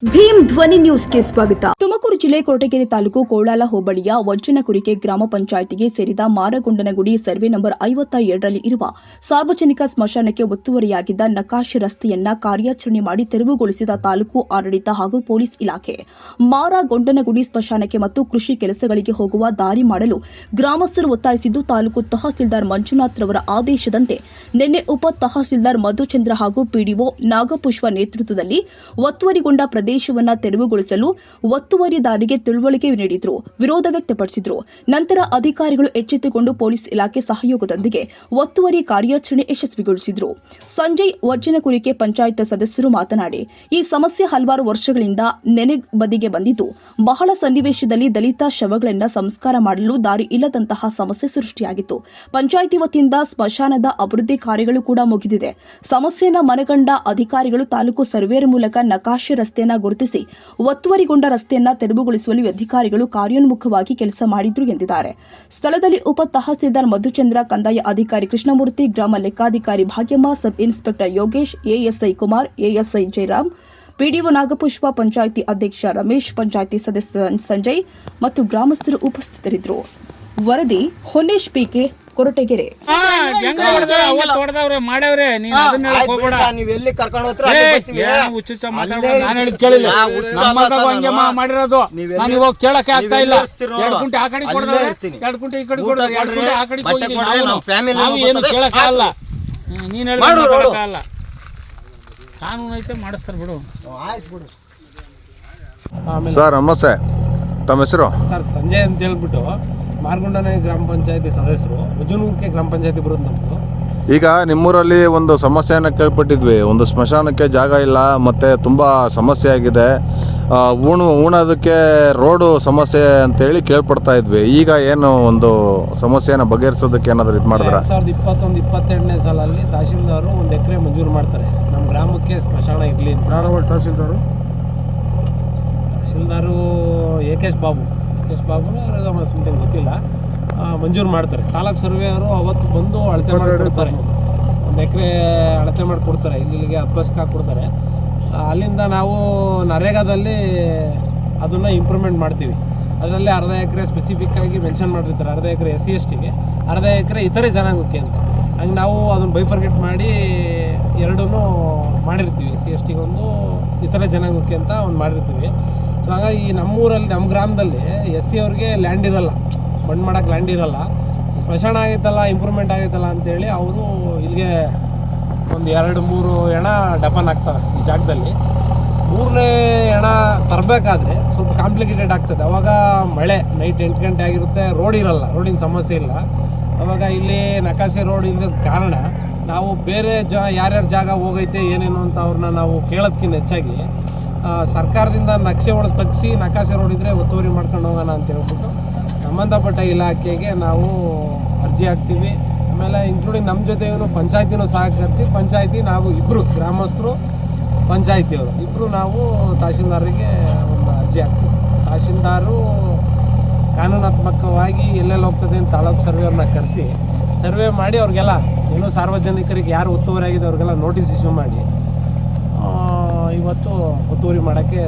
ಭೀಮ್ ಧ್ವನಿ ನ್ಯೂಸ್ಗೆ ಸ್ವಾಗತ. ತುಮಕೂರು ಜಿಲ್ಲೆ ಕೊರಟಗೆರೆ ತಾಲೂಕು ಕೋಳಾಲ ಹೋಬಳಿಯ ವಜ್ಜನಕುರಿಕೆ ಗ್ರಾಮ ಪಂಚಾಯಿತಿಗೆ ಸೇರಿದ ಮಾರಗೊಂಡನಗುಡಿ ಸರ್ವೆ ನಂಬರ್ 57ರಲ್ಲಿ ಇರುವ ಸಾರ್ವಜನಿಕ ಸ್ಮಶಾನಕ್ಕೆ ಒತ್ತುವರಿಯಾಗಿದ್ದ ನಕಾಶೆ ರಸ್ತೆಯನ್ನ ಕಾರ್ಯಾಚರಣೆ ಮಾಡಿ ತೆರವುಗೊಳಿಸಿದ ತಾಲೂಕು ಆಡಳಿತ ಹಾಗೂ ಪೊಲೀಸ್ ಇಲಾಖೆ. ಮಾರಗೊಂಡನಗುಡಿ ಸ್ಮಶಾನಕ್ಕೆ ಮತ್ತು ಕೃಷಿ ಕೆಲಸಗಳಿಗೆ ಹೋಗುವ ದಾರಿ ಮಾಡಲು ಗ್ರಾಮಸ್ಥರು ಒತ್ತಾಯಿಸಿದ್ದು, ತಾಲೂಕು ತಹಸೀಲ್ದಾರ್ ಮಂಜುನಾಥ್ ರವರ ಆದೇಶದಂತೆ ನಿನ್ನೆ ಉಪ ತಹಸೀಲ್ದಾರ್ ಮಧುಚಂದ್ರ ಹಾಗೂ ಪಿಡಿಒ ನಾಗಪುಷ್ಪ ನೇತೃತ್ವದಲ್ಲಿ ಒತ್ತುವರಿಗೊಂಡ ಪ್ರದೇಶವನ್ನು ತೆರವುಗೊಳಿಸಲು ಒತ್ತುವರಿದಾರರಿಗೆ ತಿಳುವಳಿಕೆ ನೀಡಿದ್ರು, ವಿರೋಧ ವ್ಯಕ್ತಪಡಿಸಿದ್ರು. ನಂತರ ಅಧಿಕಾರಿಗಳು ಎಚ್ಚೆತ್ತುಕೊಂಡು ಪೊಲೀಸ್ ಇಲಾಖೆ ಸಹಯೋಗದೊಂದಿಗೆ ಒತ್ತುವರಿ ಕಾರ್ಯಾಚರಣೆ ಯಶಸ್ವಿಗೊಳಿಸಿದ್ರು. ಸಂಜಯ್ ವಜ್ಜನಕುರಿಕೆ ಪಂಚಾಯತ್ ಸದಸ್ಯರು ಮಾತನಾಡಿ, ಈ ಸಮಸ್ಯೆ ಹಲವಾರು ವರ್ಷಗಳಿಂದ ನೆನೆಬದಿಗೆ ಬಂದಿದ್ದು, ಬಹಳ ಸನ್ನಿವೇಶದಲ್ಲಿ ದಲಿತ ಶವಗಳನ್ನು ಸಂಸ್ಕಾರ ಮಾಡಲು ದಾರಿ ಇಲ್ಲದಂತಹ ಸಮಸ್ಯೆ ಸೃಷ್ಟಿಯಾಗಿತ್ತು. ಪಂಚಾಯಿತಿ ವತಿಯಿಂದ ಸ್ಮಶಾನದ ಅಭಿವೃದ್ಧಿ ಕಾರ್ಯಗಳು ಕೂಡ ಮುಗಿದಿದೆ. ಸಮಸ್ಯೆಯನ್ನು ಮನಗಂಡ ಅಧಿಕಾರಿಗಳು ತಾಲೂಕು ಸರ್ವೇರ್ ಮೂಲಕ ನಕಾಶೆ ರಸ್ತೆಯನ್ನು ಗುರುತಿಸಿ ಒತ್ತುವರಿಗೊಂಡ ರಸ್ತೆಯನ್ನು ತೆರವುಗೊಳಿಸುವಲ್ಲಿ ಅಧಿಕಾರಿಗಳು ಕಾರ್ಯೋನ್ಮುಖವಾಗಿ ಕೆಲಸ ಮಾಡಿದ್ರು ಎಂದಿದ್ದಾರೆ. ಸ್ಥಳದಲ್ಲಿ ಉಪ ತಹಸೀಲ್ದಾರ್ ಮಧುಚಂದ್ರ, ಕಂದಾಯ ಅಧಿಕಾರಿ ಕೃಷ್ಣಮೂರ್ತಿ, ಗ್ರಾಮ ಲೆಕ್ಕಾಧಿಕಾರಿ Bhagyamma, sub inspector Yogesh, ASI Kumar, ASI Jayaram, PDO Nagapushpa, panchayat ಅಧ್ಯಕ್ಷ ರಮೇಶ್, ಪಂಚಾಯಿತಿ ಸದಸ್ಯ ಸಂಜಯ್ ಮತ್ತು ಗ್ರಾಮಸ್ಥರು ಉಪಸ್ಥಿತರಿದ್ದರು. ವರದಿ ಹೊನ್ನೇಶ್ ಪಿಕೆ, ಕೊರಟಗೆರೆ. ಸರ್ ನಮಸ್ತೆ, ತಮ್ಮ ಹೆಸರು? ಸರ್ ಸಂಜಯ್ ಅಂತ ಹೇಳ್ಬಿಟ್ಟು ಮಾರಗೊಂಡನ ಗ್ರಾಮ ಪಂಚಾಯತಿ ಸದಸ್ಯರು, ವಜ್ಜನಕುರಿಕೆ ಗ್ರಾಮ ಪಂಚಾಯತಿ ಬರೋದು ನಮ್ಮದು. ಈಗ ನಿಮ್ಮೂರಲ್ಲಿ ಒಂದು ಸಮಸ್ಯೆಯನ್ನು ಕೇಳ್ಪಟ್ಟಿದ್ವಿ. ಒಂದು ಸ್ಮಶಾನಕ್ಕೆ ಜಾಗ ಇಲ್ಲ ಮತ್ತು ತುಂಬ ಸಮಸ್ಯೆ ಆಗಿದೆ. ಉಣೋದಕ್ಕೆ ರೋಡು ಸಮಸ್ಯೆ ಅಂತೇಳಿ ಕೇಳ್ಪಡ್ತಾ ಇದ್ವಿ. ಈಗ ಏನು ಒಂದು ಸಮಸ್ಯೆಯನ್ನು ಬಗೆಹರಿಸೋದಕ್ಕೆ ಏನಾದರೂ ಇದು ಮಾಡಿದ್ರೆ? 2021-22ನೇ ಸಾಲಲ್ಲಿ ತಹಶೀಲ್ದಾರು 1 ಎಕರೆ ಮಂಜೂರು ಮಾಡ್ತಾರೆ ನಮ್ಮ ಗ್ರಾಮಕ್ಕೆ ಸ್ಮಶಾನ ಇರಲಿ ಅಂತ. ತಹಶೀಲ್ದಾರು ಏಕೇಶ್ ಬಾಬು ಸಮಥಿಂಗ್ ಗೊತ್ತಿಲ್ಲ, ಮಂಜೂರು ಮಾಡ್ತಾರೆ. ತಾಲೂಕು ಸರ್ವೇಯರು ಅವತ್ತು ಬಂದು ಅಳತೆ ಮಾಡಿಕೊಡ್ತಾರೆ, 1 ಎಕರೆ ಅಳತೆ ಮಾಡಿಕೊಡ್ತಾರೆ, ಇಲ್ಲಿಗೆ 10 ಬಸ್ಗೆ ಹಾಕ್ಕೊಡ್ತಾರೆ. ಅಲ್ಲಿಂದ ನಾವು ನರೇಗಾದಲ್ಲಿ ಅದನ್ನು ಇಂಪ್ರೂವ್ಮೆಂಟ್ ಮಾಡ್ತೀವಿ. ಅದರಲ್ಲಿ ಅರ್ಧ ಎಕರೆ ಸ್ಪೆಸಿಫಿಕ್ಕಾಗಿ ಮೆನ್ಷನ್ ಮಾಡಿರ್ತಾರೆ, ಅರ್ಧ ಎಕರೆ SC/STಗೆ, ಅರ್ಧ ಎಕರೆ ಇತರೆ ಜನಾಂಗಕ್ಕೆ ಅಂತ. ಹಂಗೆ ನಾವು ಅದನ್ನು ಬೈಫರ್ಗೆಟ್ ಮಾಡಿ ಎರಡೂ ಮಾಡಿರ್ತೀವಿ. SC/STಗೆ ಒಂದು, ಇತರೆ ಜನಾಂಗಕ್ಕೆ ಅಂತ ಒಂದು ಮಾಡಿರ್ತೀವಿ. ಸೊ ಹಾಗಾಗಿ ನಮ್ಮೂರಲ್ಲಿ, ನಮ್ಮ ಗ್ರಾಮದಲ್ಲಿ SC ಅವ್ರಿಗೆ ಲ್ಯಾಂಡ್ ಇರಲ್ಲ, ಮಣ್ಣು ಮಾಡೋಕ್ಕೆ ಲ್ಯಾಂಡ್ ಇರಲ್ಲ. ಸ್ಮಶಾನ ಆಗೈತಲ್ಲ, ಇಂಪ್ರೂವ್ಮೆಂಟ್ ಆಗೈತಲ್ಲ ಅಂತೇಳಿ ಅವರು ಇಲ್ಲಿಗೆ ಒಂದು 2-3 ಹೆಣ ಡಪನ್ ಆಗ್ತವೆ ಈ ಜಾಗದಲ್ಲಿ. 3ನೇ ಹೆಣ ತರಬೇಕಾದ್ರೆ ಸ್ವಲ್ಪ ಕಾಂಪ್ಲಿಕೇಟೆಡ್ ಆಗ್ತದೆ. ಅವಾಗ ಮಳೆ, ನೈಟ್ 8 ಗಂಟೆ ಆಗಿರುತ್ತೆ, ರೋಡ್ ಇರಲ್ಲ, ರೋಡಿನ ಸಮಸ್ಯೆ ಇಲ್ಲ. ಅವಾಗ ಇಲ್ಲಿ ನಕಾಶೆ ರೋಡ್ ಇಲ್ಲದ ಕಾರಣ ನಾವು ಬೇರೆ ಯಾರ್ಯಾರ ಜಾಗ ಹೋಗೈತೆ ಏನೇನು ಅಂತ ಅವ್ರನ್ನ ನಾವು ಕೇಳೋದಕ್ಕಿಂತ ಹೆಚ್ಚಾಗಿ ಸರ್ಕಾರದಿಂದ ನಕ್ಷೆ ಒಳಗೆ ತೆಗ್ಸಿ ನಕಾಶೆ ರೋಡ್ ಇದ್ದರೆ ಒತ್ತುವರಿ ಮಾಡ್ಕೊಂಡು ಹೋಗೋಣ ಅಂತ ಹೇಳ್ಬಿಟ್ಟು ಸಂಬಂಧಪಟ್ಟ ಇಲಾಖೆಗೆ ನಾವು ಅರ್ಜಿ ಹಾಕ್ತೀವಿ. ಆಮೇಲೆ ಇನ್ಕ್ಲೂಡಿಂಗ್ ನಮ್ಮ ಜೊತೆಗೂ ಪಂಚಾಯತಿನೂ ಸಹಕರಿಸಿ, ಪಂಚಾಯತಿ ನಾವು ಇಬ್ಬರು ಗ್ರಾಮಸ್ಥರು, ಪಂಚಾಯತಿಯವರು ಇಬ್ಬರು ನಾವು ತಹಶೀಲ್ದಾರಿಗೆ ಒಂದು ಅರ್ಜಿ ಹಾಕ್ತೀವಿ. ತಹಶೀಲ್ದಾರು ಕಾನೂನಾತ್ಮಕವಾಗಿ ಎಲ್ಲೆಲ್ಲಿ ಹೋಗ್ತದೆ ಅಂತ ತಾಲೂಕು ಸರ್ವೇಯವ್ರನ್ನ ಕರೆಸಿ ಸರ್ವೆ ಮಾಡಿ ಅವ್ರಿಗೆಲ್ಲ ಏನೋ ಸಾರ್ವಜನಿಕರಿಗೆ ಯಾರು ಒತ್ತುವರಿ ಆಗಿದೆ ಅವ್ರಿಗೆಲ್ಲ ನೋಟಿಸ್ ಇಶ್ಯೂ ಮಾಡಿ ಇವತ್ತು ಒತ್ತುವರಿ ಮಾಡೋಕ್ಕೆ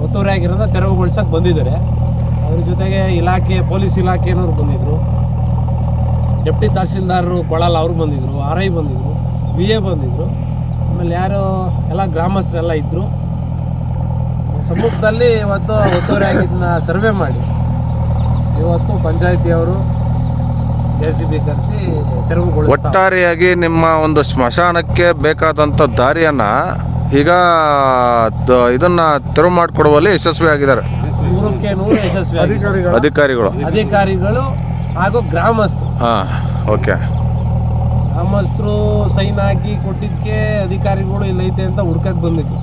ಒತ್ತುವರಿ ಆಗಿರೋದನ್ನ ತೆರವುಗೊಳಿಸೋಕೆ ಬಂದಿದ್ದಾರೆ. ಅದ್ರ ಜೊತೆಗೆ ಇಲಾಖೆ, ಪೊಲೀಸ್ ಇಲಾಖೆಯವರು ಬಂದಿದ್ದರು, ಡೆಪ್ಟಿ ತಹಸೀಲ್ದಾರರು ಕೊಳಾಲ ಅವರು ಬಂದಿದ್ದರು, RI ಬಂದಿದ್ದರು, VA ಬಂದಿದ್ದರು, ಆಮೇಲೆ ಯಾರು ಎಲ್ಲ ಗ್ರಾಮಸ್ಥರೆಲ್ಲ ಇದ್ದರು. ಸಮ್ಮುಖದಲ್ಲಿ ಇವತ್ತು ಒತ್ತುವರಿ ಆಗಿದ್ದನ್ನ ಸರ್ವೆ ಮಾಡಿ ಇವತ್ತು ಪಂಚಾಯತಿಯವರು JCB ಕರೆಸಿ ತೆರವುಗೊಳಿಸಿ ಒಟ್ಟಾರೆಯಾಗಿ ನಿಮ್ಮ ಒಂದು ಸ್ಮಶಾನಕ್ಕೆ ಬೇಕಾದಂಥ ದಾರಿಯನ್ನು ಈಗ ಇದನ್ನ ತೆರವು ಮಾಡಿಕೊಡುವಲ್ಲಿ ಯಶಸ್ವಿ ಆಗಿದ್ದಾರೆ. 100ಕ್ಕೆ 100 ಯಶಸ್ವಿ ಅಧಿಕಾರಿಗಳು ಹಾಗೂ ಗ್ರಾಮಸ್ಥರು. ಓಕೆ. ಗ್ರಾಮಸ್ಥರು ಸೈನ್ ಹಾಕಿ ಕೊಟ್ಟಿದ್ದಕ್ಕೆ ಅಧಿಕಾರಿಗಳು ಇಲ್ಲೈತೆ ಅಂತ ಹುಡ್ಕಕ್ಕೆ ಬಂದಿದ್ದು.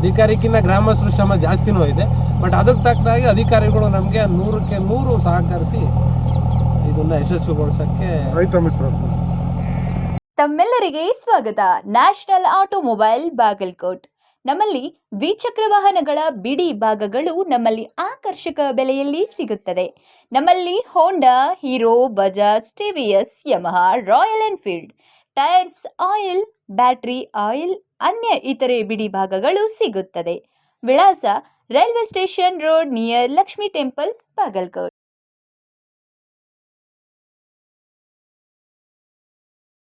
ಅಧಿಕಾರಿಕ್ಕಿಂತ ಗ್ರಾಮಸ್ಥರು ಶ್ರಮ ಜಾಸ್ತಿನೂ ಇದೆ. ಬಟ್ ಅದಕ್ಕೆ ತಕ್ಕದಾಗಿ ಅಧಿಕಾರಿಗಳು ನಮಗೆ 100ಕ್ಕೆ 100 ಸಹಕರಿಸಿ ಇದನ್ನು ಯಶಸ್ವಿಗೊಳಿಸೋಕ್ಕೆ ರೈತ ಮಿತ್ರರು. ತಮ್ಮೆಲ್ಲರಿಗೆ ಸ್ವಾಗತ. National automobile Bagalkot. ನಮ್ಮಲ್ಲಿ ದ್ವಿಚಕ್ರ ವಾಹನಗಳ ಬಿಡಿ ಭಾಗಗಳು ನಮ್ಮಲ್ಲಿ ಆಕರ್ಷಕ ಬೆಲೆಯಲ್ಲಿ ಸಿಗುತ್ತದೆ. ನಮ್ಮಲ್ಲಿ Honda, Hero, Bajaj, TVS, Yamaha, Royal Enfield, tyres, oil, battery oil, ಅನ್ಯ ಇತರೆ ಬಿಡಿ ಭಾಗಗಳು ಸಿಗುತ್ತದೆ. ವಿಳಾಸ railway station road near Lakshmi temple Bagalkot.